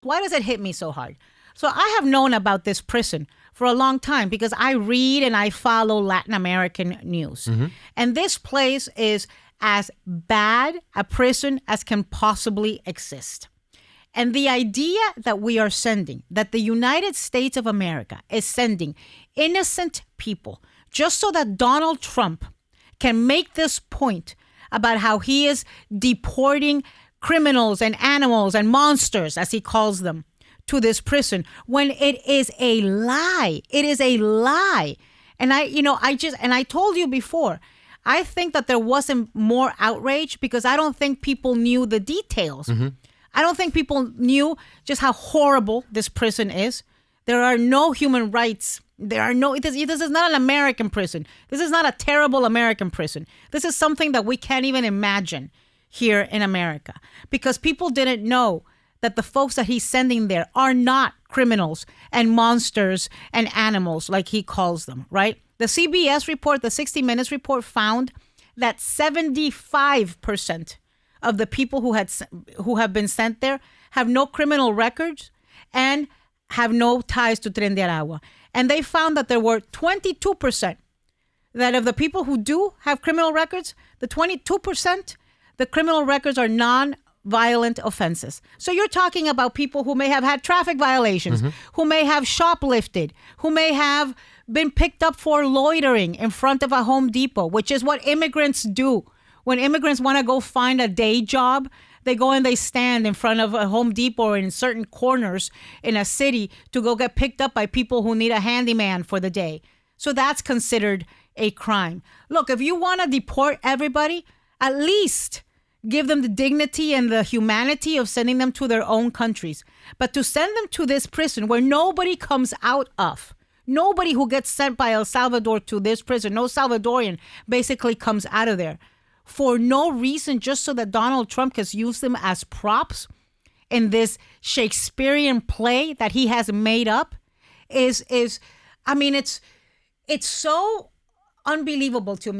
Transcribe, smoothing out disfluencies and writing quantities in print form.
Why does it hit me so hard? So I have known about this prison for a long time because I read and I follow Latin American news. Mm-hmm. And this place is as bad a prison as can possibly exist. And the idea that we are sending, that the United States of America is sending innocent people just so that Donald Trump can make this point about how he is deporting criminals and animals and monsters, as he calls them, to this prison, when it is a lie. It is a lie. And I told you before, I think that there wasn't more outrage because I don't think people knew the details. Mm-hmm. I don't think people knew just how horrible this prison is. There are no human rights. This is not an American prison. This is not a terrible American prison. This is something that we can't even imagine here in America because people didn't know that the folks that he's sending there are not criminals and monsters and animals like he calls them, right? The CBS report, the 60 Minutes report found that 75% of the people who have been sent there have no criminal records and have no ties to Tren de Aragua. And they found that there were 22% that of the people who do have criminal records, the 22%, the criminal records are non-violent offenses. So you're talking about people who may have had traffic violations, mm-hmm. who may have shoplifted, who may have been picked up for loitering in front of a Home Depot, which is what immigrants do. When immigrants want to go find a day job, they go and they stand in front of a Home Depot or in certain corners in a city to go get picked up by people who need a handyman for the day. So that's considered a crime. Look, if you want to deport everybody, at least give them the dignity and the humanity of sending them to their own countries. But to send them to this prison where nobody comes out of, nobody who gets sent by El Salvador to this prison, no Salvadorian basically comes out of there for no reason, just so that Donald Trump can use them as props in this Shakespearean play that he has made up it's so unbelievable to me.